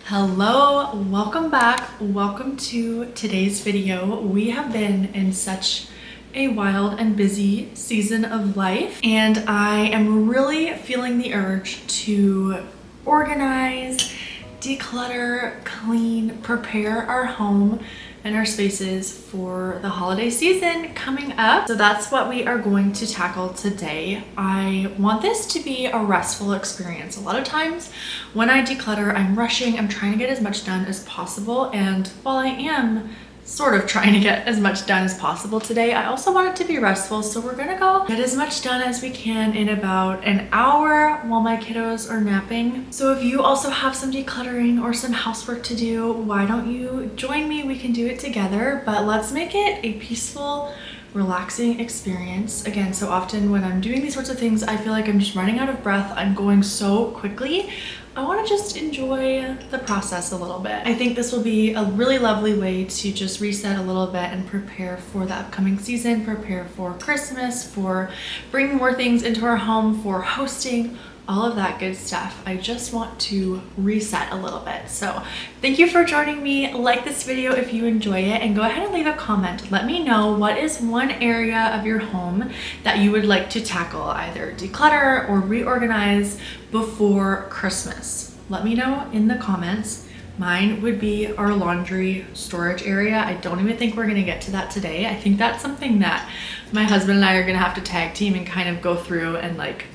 Hello, welcome back. Welcome to today's video. We have been in such a wild and busy season of life, and I am really feeling the urge to organize, declutter, clean, prepare our home and our spaces for the holiday season coming up. So that's what we are going to tackle today. I want this to be a restful experience. A lot of times when I declutter, I'm rushing, I'm trying to get as much done as possible. And while I am sort of trying to get as much done as possible today, I also want it to be restful. So we're gonna go get as much done as we can in about an hour while my kiddos are napping. So if you also have some decluttering or some housework to do, why don't you join me? We can do it together, but let's make it a peaceful, relaxing experience. Again, so often when I'm doing these sorts of things, I feel like I'm just running out of breath. I'm going so quickly. I want to just enjoy the process a little bit. I think this will be a really lovely way to just reset a little bit and prepare for the upcoming season, prepare for Christmas, for bringing more things into our home, for hosting, all of that good stuff. I just want to reset a little bit. So thank you for joining me. Like this video if you enjoy it, and go ahead and leave a comment. Let me know what is one area of your home that you would like to tackle, either declutter or reorganize before Christmas. Let me know in the comments. Mine would be our laundry storage area. I don't even think we're gonna get to that today. I think that's something that my husband and I are gonna have to tag team and kind of go through and like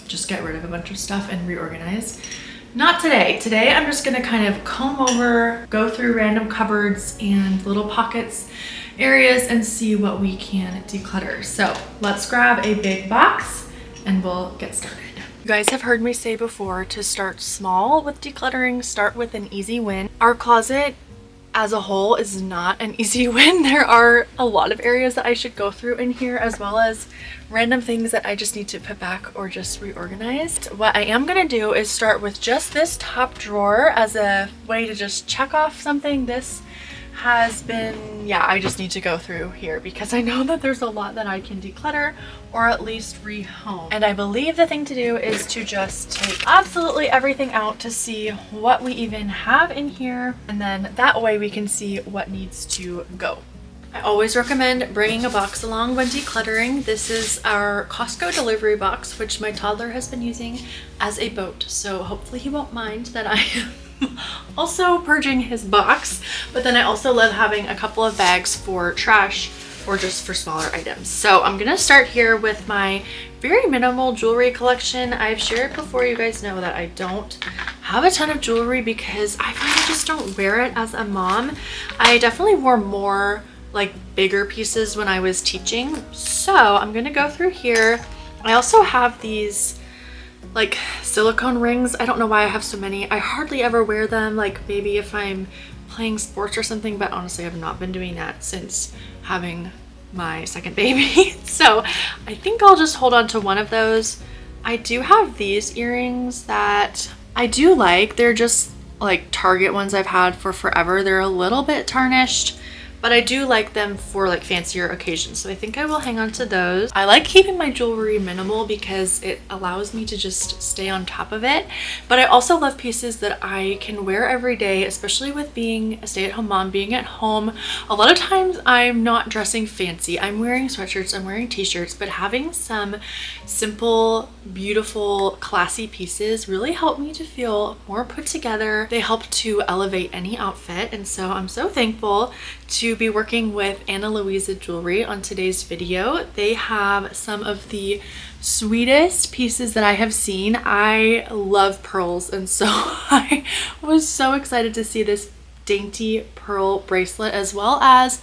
just get rid of a bunch of stuff and reorganize. Not today. Today I'm just gonna kind of comb over, go through random cupboards and little pockets, areas, and see what we can declutter. So let's grab a big box and we'll get started. You guys have heard me say before to start small with decluttering, start with an easy win. Our closet as a whole is not an easy win. There are a lot of areas that I should go through in here, as well as random things that I just need to put back or just reorganize. What I am gonna do is start with just this top drawer as a way to just check off something. This has been, yeah, I just need to go through here because I know that there's a lot that I can declutter or at least rehome. And I believe the thing to do is to just take absolutely everything out to see what we even have in here, and then that way we can see what needs to go. I always recommend bringing a box along when decluttering. This is our Costco delivery box, which my toddler has been using as a boat. So hopefully he won't mind that I am also purging his box. But then I also love having a couple of bags for trash or just for smaller items. So I'm gonna start here with my very minimal jewelry collection. I've shared before, you guys know that I don't have a ton of jewelry because I find I just don't wear it as a mom. I definitely wore more like bigger pieces when I was teaching. So I'm gonna go through here. I also have these like silicone rings. I don't know why I have so many. I hardly ever wear them, like maybe if I'm playing sports or something, but honestly I've not been doing that since having my second baby. So I think I'll just hold on to one of those. I do have these earrings that I do like. They're just like Target ones I've had for forever. They're a little bit tarnished, but I do like them for like fancier occasions. So I think I will hang on to those. I like keeping my jewelry minimal because it allows me to just stay on top of it. But I also love pieces that I can wear every day, especially with being a stay-at-home mom, being at home. A lot of times I'm not dressing fancy. I'm wearing sweatshirts, I'm wearing t-shirts, but having some simple, beautiful, classy pieces really help me to feel more put together. They help to elevate any outfit. And so I'm so thankful to be working with Anna Louisa Jewelry on today's video. They have some of the sweetest pieces that I have seen. I love pearls, and so I was so excited to see this dainty pearl bracelet as well as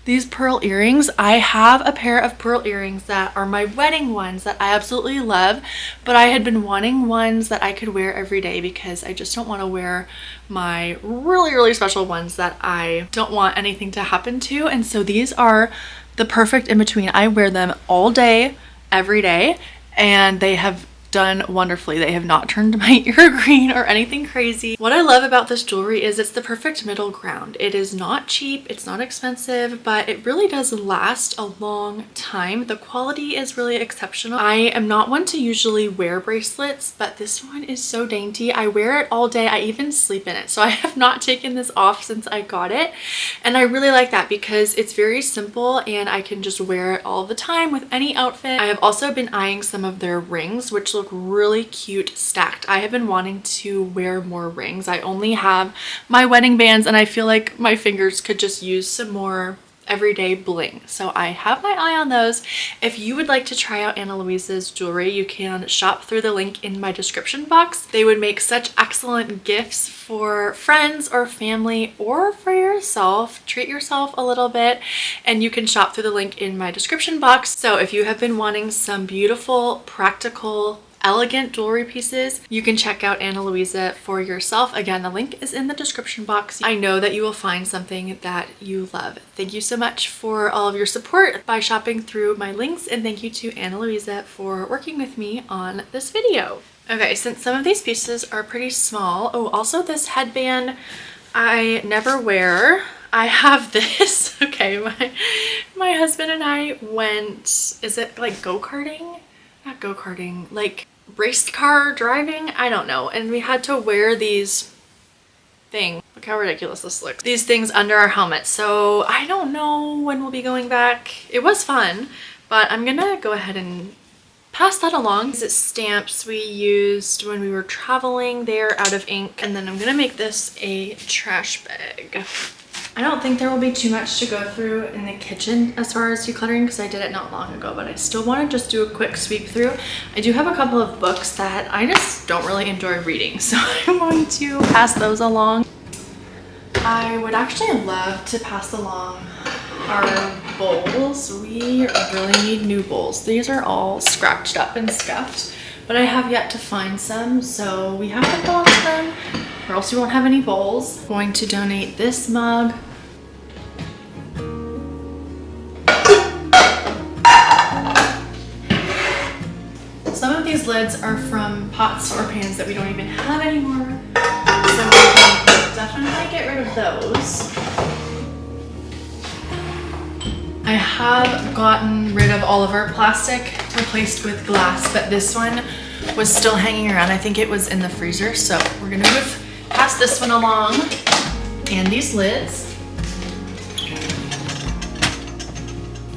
these pearl earrings. I have a pair of pearl earrings that are my wedding ones that I absolutely love, but I had been wanting ones that I could wear every day because I just don't want to wear my really special ones that I don't want anything to happen to. And so these are the perfect in between. I wear them all day, every day, and they have done wonderfully. They have not turned my ear green or anything crazy. What I love about this jewelry is it's the perfect middle ground. It is not cheap, it's not expensive, but it really does last a long time. The quality is really exceptional. I am not one to usually wear bracelets, but this one is so dainty. I wear it all day. I even sleep in it. So I have not taken this off since I got it. And I really like that because it's very simple and I can just wear it all the time with any outfit. I have also been eyeing some of their rings, which look really cute stacked. I have been wanting to wear more rings. I only have my wedding bands and I feel like my fingers could just use some more everyday bling. So I have my eye on those. If you would like to try out Ana Luisa's jewelry, you can shop through the link in my description box. They would make such excellent gifts for friends or family or for yourself. Treat yourself a little bit, and you can shop through the link in my description box. So if you have been wanting some beautiful, practical, elegant jewelry pieces, you can check out Ana Luisa for yourself. Again, the link is in the description box. I know that you will find something that you love. Thank you so much for all of your support by shopping through my links, and thank you to Ana Luisa for working with me on this video. Okay, since some of these pieces are pretty small, oh, also this headband I never wear. I have this. Okay, my husband and I went, is it like go-karting? Not go-karting, like race car driving, I don't know, and we had to wear these things. Look how ridiculous this looks. These things under our helmets. So I don't know when we'll be going back. It was fun, but I'm gonna go ahead and pass that along. These stamps we used when we were traveling. They're out of ink, and then I'm gonna make this a trash bag. I don't think there will be too much to go through in the kitchen as far as decluttering because I did it not long ago, but I still want to just do a quick sweep through. I do have a couple of books that I just don't really enjoy reading, so I'm going to pass those along. I would actually love to pass along our bowls. We really need new bowls. These are all scratched up and scuffed, but I have yet to find some, so we have to go on to them or else we won't have any bowls. I'm going to donate this mug. Some of these lids are from pots or pans that we don't even have anymore, so we can definitely get rid of those. I have gotten rid of all of our plastic, replaced with glass, but this one was still hanging around. I think it was in the freezer, so we're gonna move past this one along. And these lids.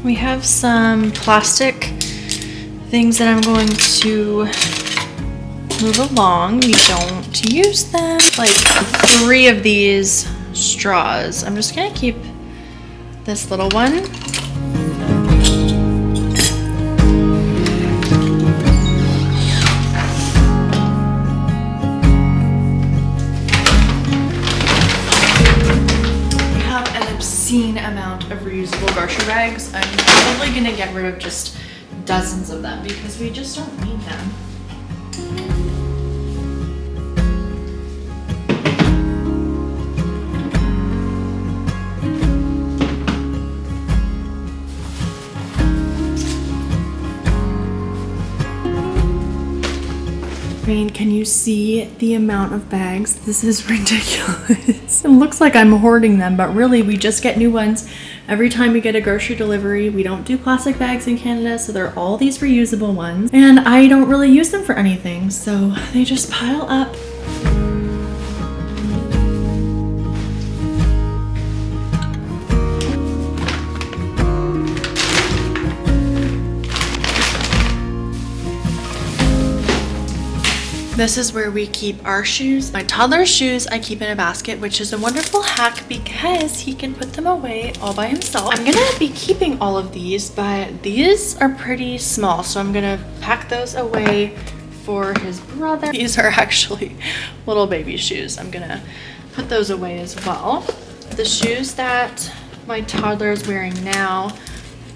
We have some plastic things that I'm going to move along. We don't use them. Like 3 of these straws. I'm just gonna keep this little one. We have an obscene amount of reusable grocery bags. I'm probably gonna get rid of just dozens of them because we just don't need them. I mean, can you see the amount of bags? This is ridiculous. It looks like I'm hoarding them, but really we just get new ones every time we get a grocery delivery. We don't do plastic bags in Canada, so they're all these reusable ones. And I don't really use them for anything, so they just pile up. This is where we keep our shoes. My toddler's shoes I keep in a basket, which is a wonderful hack because he can put them away all by himself. I'm gonna be keeping all of these, but these are pretty small, so I'm gonna pack those away for his brother. These are actually little baby shoes. I'm gonna put those away as well. The shoes that my toddler is wearing now,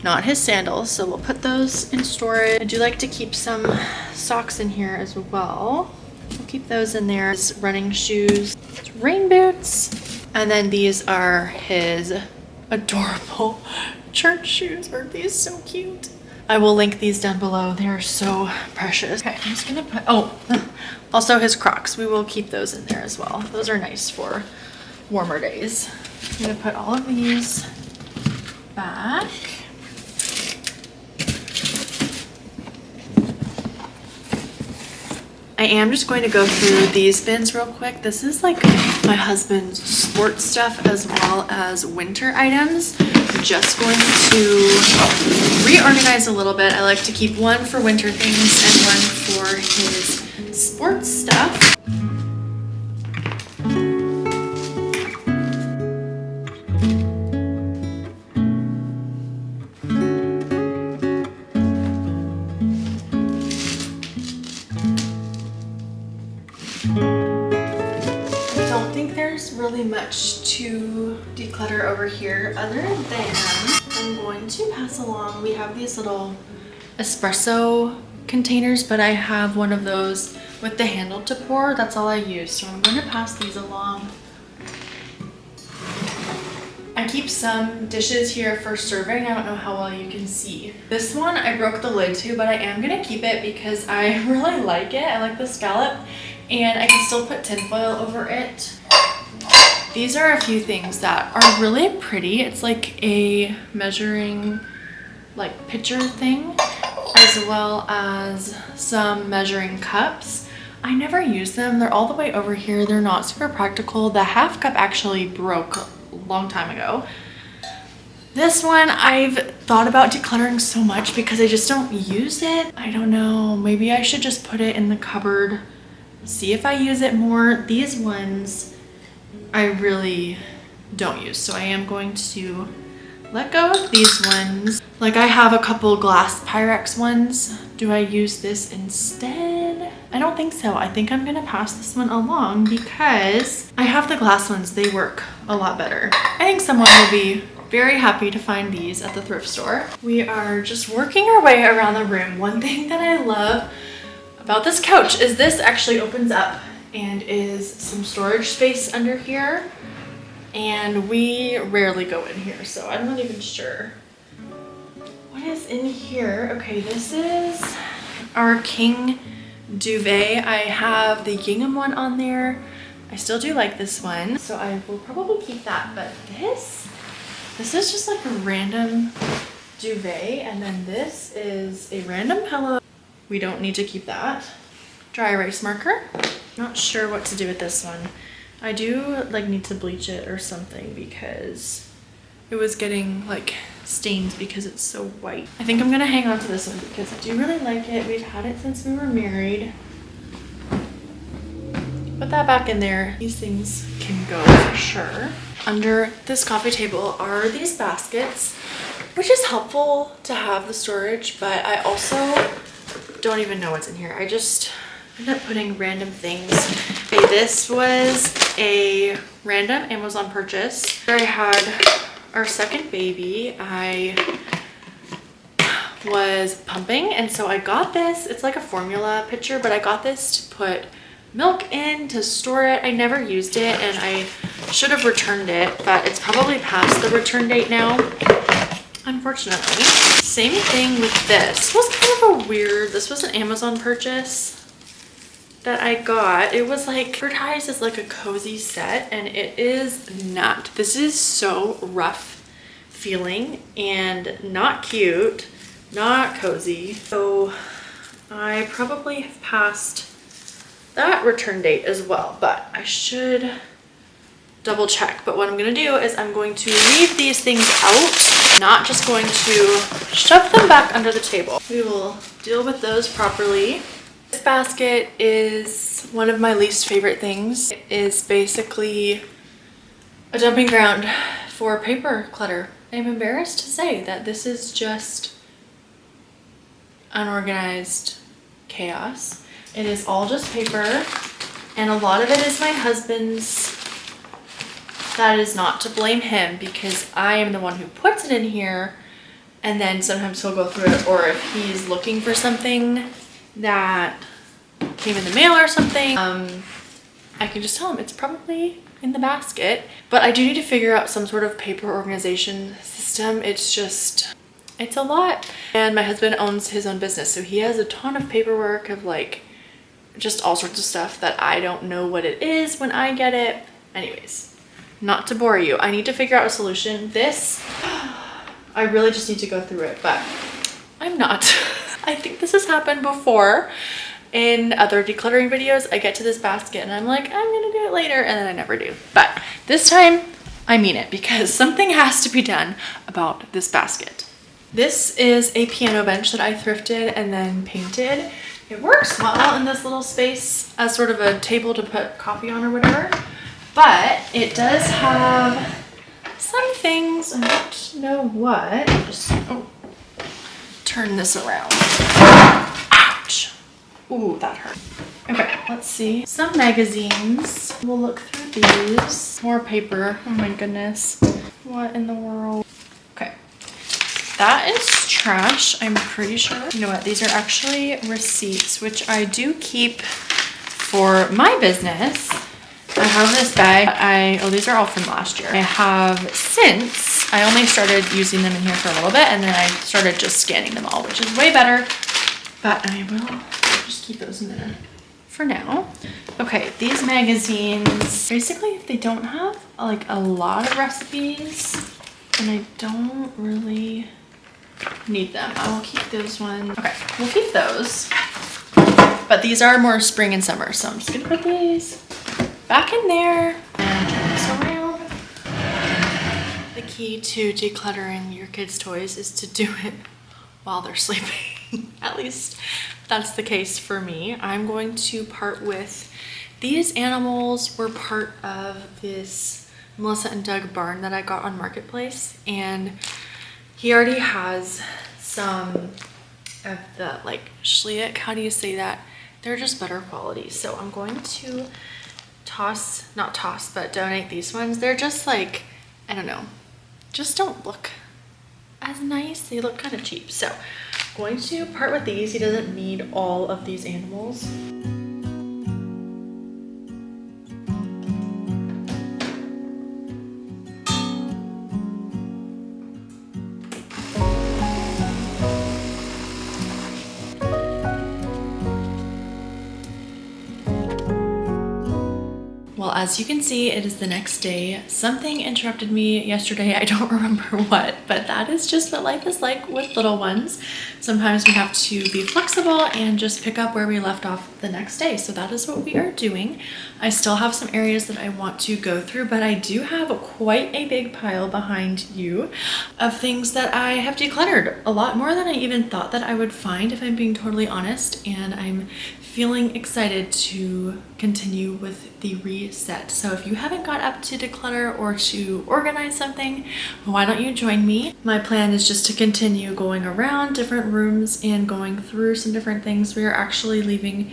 not his sandals, so we'll put those in storage. I do like to keep some socks in here as well. We'll keep those in there. His running shoes, rain boots, and then these are his adorable church shoes. Aren't these so cute? I will link these down below. They're so precious. Okay, I'm just gonna put, oh, also his Crocs. We will keep those in there as well. Those are nice for warmer days. I'm gonna put all of these back. I am just going to go through these bins real quick. This is like my husband's sports stuff as well as winter items. I'm just going to reorganize a little bit. I like to keep one for winter things and one for his sports stuff. Really much to declutter over here other than I'm going to pass along. We have these little espresso containers, but I have one of those with the handle to pour. That's all I use, so I'm going to pass these along. I keep some dishes here for serving. I don't know how well you can see. This one I broke the lid to, but I am going to keep it because I really like it. I like the scallop, and I can still put tinfoil over it. These are a few things that are really pretty. It's like a measuring like pitcher thing, as well as some measuring cups. I never use them. They're all the way over here. They're not super practical. The half cup actually broke a long time ago. This one I've thought about decluttering so much because I just don't use it. I don't know, maybe I should just put it in the cupboard, see if I use it more. These ones I really don't use, so I am going to let go of these ones. Like I have a couple glass Pyrex ones. Do I use this instead? I don't think so. I think I'm gonna pass this one along because I have the glass ones. They work a lot better. I think someone will be very happy to find these at the thrift store. We are just working our way around the room. One thing that I love about this couch is this actually opens up and is some storage space under here, and we rarely go in here, so I'm not even sure what is in here. Okay, this is our king duvet. I have the gingham one on there. I still do like this one, so I will probably keep that. But this is just like a random duvet, and then this is a random pillow. We don't need to keep that. Dry erase marker. Not sure what to do with this one. I do like need to bleach it or something because it was getting like stains because it's so white. I think I'm gonna hang on to this one because I do really like it. We've had it since we were married. Put that back in there. These things can go for sure. Under this coffee table are these baskets, which is helpful to have the storage, but I also don't even know what's in here. I just end up putting random things. Okay, this was a random Amazon purchase. I had our second baby. I was pumping, and so I got this. It's like a formula pitcher, but I got this to put milk in to store it. I never used it, and I should have returned it, but it's probably past the return date now, unfortunately. Same thing with this. This was kind of a weird, this was an Amazon purchase that I got. It was like advertised as like a cozy set, and it is not. This is so rough feeling and not cute, not cozy. So I probably have passed that return date as well, but I should double check. But what I'm gonna do is I'm going to leave these things out, not just going to shove them back under the table. We will deal with those properly. This basket is one of my least favorite things. It is basically a dumping ground for paper clutter. I'm embarrassed to say that this is just unorganized chaos. It is all just paper, and a lot of it is my husband's. That is not to blame him because I am the one who puts it in here, and then sometimes he'll go through it, or if he's looking for something that came in the mail or something, I can just tell him it's probably in the basket. But I do need to figure out some sort of paper organization system. It's just It's a lot. And my husband owns his own business, so he has a ton of paperwork of like just all sorts of stuff that I don't know what it is when I get it. Anyways, not to bore you, I need to figure out a solution. This, I really just need to go through it, but I'm not. I think this has happened before in other decluttering videos. I get to this basket and I'm like, I'm gonna do it later, and then I never do. But this time I mean it, because something has to be done about this basket. This is a piano bench that I thrifted and then painted. It works well in this little space as sort of a table to put coffee on or whatever, but it does have some things, I don't know what. Just turn this around. Ouch. Ooh, that hurt. Okay, let's see. Some magazines. We'll look through these. More paper. Oh my goodness. What in the world? Okay. That is trash, I'm pretty sure. You know what? These are actually receipts, which I do keep for my business. I have this bag. Oh, these are all from last year. I have since, I only started using them in here for a little bit, and then I started just scanning them all, which is way better. But I will just keep those in there for now. Okay, these magazines, basically they don't have like a lot of recipes, and I don't really need them. I will keep those ones. Okay, we'll keep those. But these are more spring and summer, so I'm just gonna put these back in there and turn this around. The key to decluttering your kids' toys is to do it while they're sleeping. At least that's the case for me. I'm going to part with these animals. Were part of this Melissa and Doug barn that I got on Marketplace, and he already has some of the like Schlick, how do you say that? They're just better quality. So I'm going to donate these ones. They're just like, I don't know, just don't look as nice. They look kind of cheap. So I'm going to part with these. He doesn't need all of these animals. Well, as you can see, it is the next day. Something interrupted me yesterday. I don't remember what, but that is just what life is like with little ones. Sometimes we have to be flexible and just pick up where we left off the next day. So that is what we are doing. I still have some areas that I want to go through, but I do have quite a big pile behind you of things that I have decluttered. A lot more than I even thought that I would find, if I'm being totally honest, and I'm feeling excited to continue with the reset. So if you haven't got up to declutter or to organize something, why don't you join me? My plan is just to continue going around different rooms and going through some different things. We are actually leaving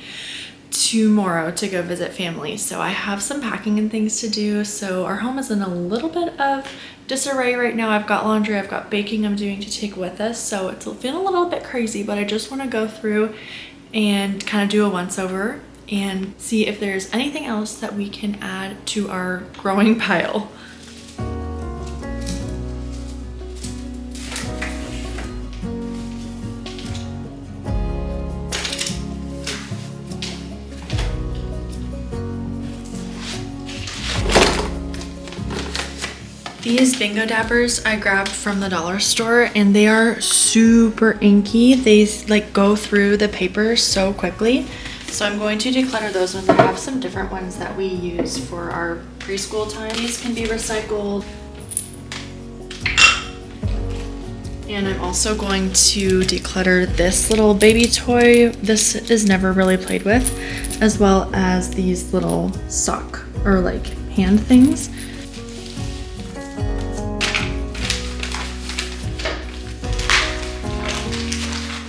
tomorrow to go visit family, so I have some packing and things to do. So our home is in a little bit of disarray right now. I've got laundry, I've got baking I'm doing to take with us, so it's feeling a little bit crazy, but I just want to go through and kind of do a once over and see if there's anything else that we can add to our growing pile. These bingo dappers I grabbed from the dollar store, and they are super inky. They like go through the paper so quickly. So I'm going to declutter those ones. I have some different ones that we use for our preschool time. These can be recycled. And I'm also going to declutter this little baby toy. This is never really played with, as well as these little sock or like hand things.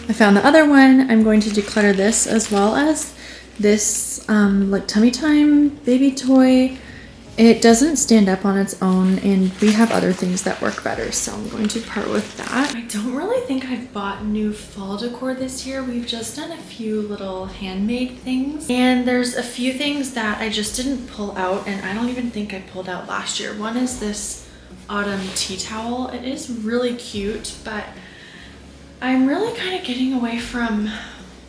I found the other one. I'm going to declutter this, as well as this like tummy time baby toy. It doesn't stand up on its own, and we have other things that work better, so I'm going to part with that. I don't really think I've bought new fall decor this year. We've just done a few little handmade things, and there's a few things that I just didn't pull out, and I don't even think I pulled out last year. One is this autumn tea towel. It is really cute, but I'm really kind of getting away from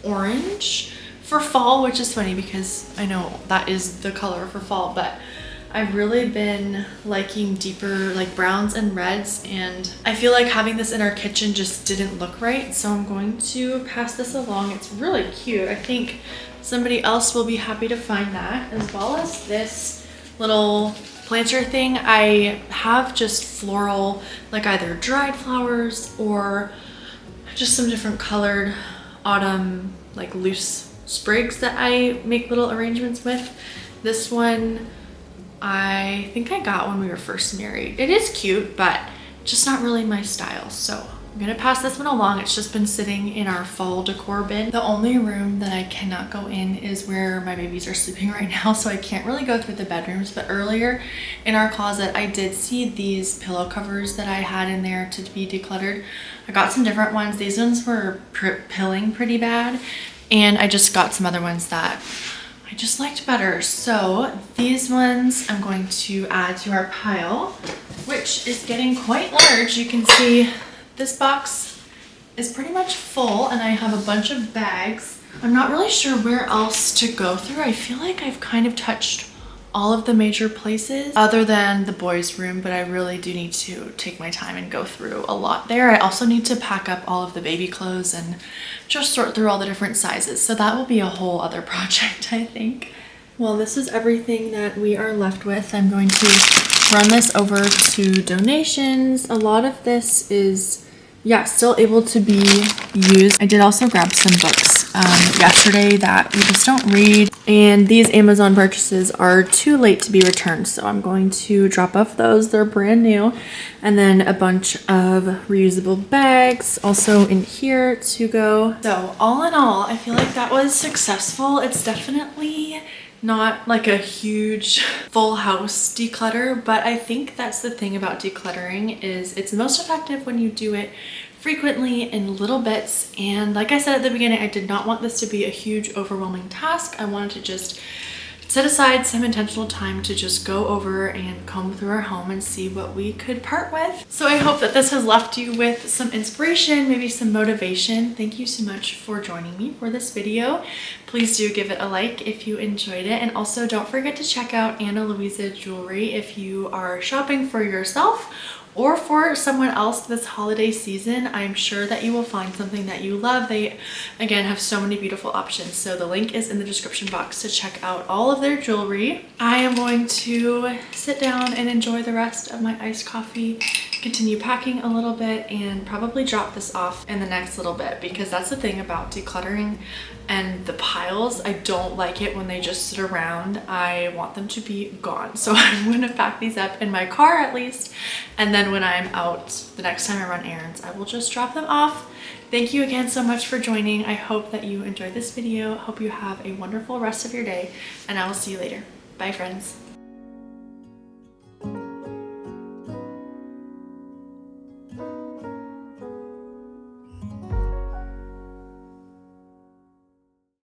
orange for fall, which is funny because I know that is the color for fall, but I've really been liking deeper like browns and reds, and I feel like having this in our kitchen just didn't look right, so I'm going to pass this along. It's really cute. I think somebody else will be happy to find that, as well as this little planter thing. I have just floral, like either dried flowers or just some different colored autumn like loose sprigs that I make little arrangements with. This one I think I got when we were first married. It is cute, but just not really my style. So I'm gonna pass this one along. It's just been sitting in our fall decor bin. The only room that I cannot go in is where my babies are sleeping right now, so I can't really go through the bedrooms. But earlier in our closet, I did see these pillow covers that I had in there to be decluttered. I got some different ones. These ones were pilling pretty bad, and I just got some other ones that I just liked better. So these ones I'm going to add to our pile, which is getting quite large. You can see this box is pretty much full, and I have a bunch of bags. I'm not really sure where else to go through. I feel like I've kind of touched all of the major places other than the boys' room, but I really do need to take my time and go through a lot there. I also need to pack up all of the baby clothes and just sort through all the different sizes. So that will be a whole other project, I think. Well, this is everything that we are left with. I'm going to run this over to donations. A lot of this is, yeah, still able to be used. I did also grab some books yesterday that we just don't read, and these Amazon purchases are too late to be returned, so I'm going to drop off those. They're brand new. And then a bunch of reusable bags also in here to go. So all in all, I feel like that was successful. It's definitely not like a huge full house declutter, but I think that's the thing about decluttering is it's most effective when you do it frequently in little bits. And like I said at the beginning, I did not want this to be a huge overwhelming task. I wanted to just set aside some intentional time to just go over and comb through our home and see what we could part with. So I hope that this has left you with some inspiration, maybe some motivation. Thank you so much for joining me for this video. Please do give it a like if you enjoyed it. And also don't forget to check out Ana Luisa Jewelry if you are shopping for yourself or for someone else this holiday season. I'm sure that you will find something that you love. They, again, have so many beautiful options. So the link is in the description box to check out all of their jewelry. I am going to sit down and enjoy the rest of my iced coffee, continue packing a little bit, and probably drop this off in the next little bit, because that's the thing about decluttering and the piles. I don't like it when they just sit around. I want them to be gone. So I'm gonna pack these up in my car at least, and then when I'm out the next time I run errands, I will just drop them off. Thank you again so much for joining. I hope that you enjoyed this video. Hope you have a wonderful rest of your day, and I will see you later. Bye, friends.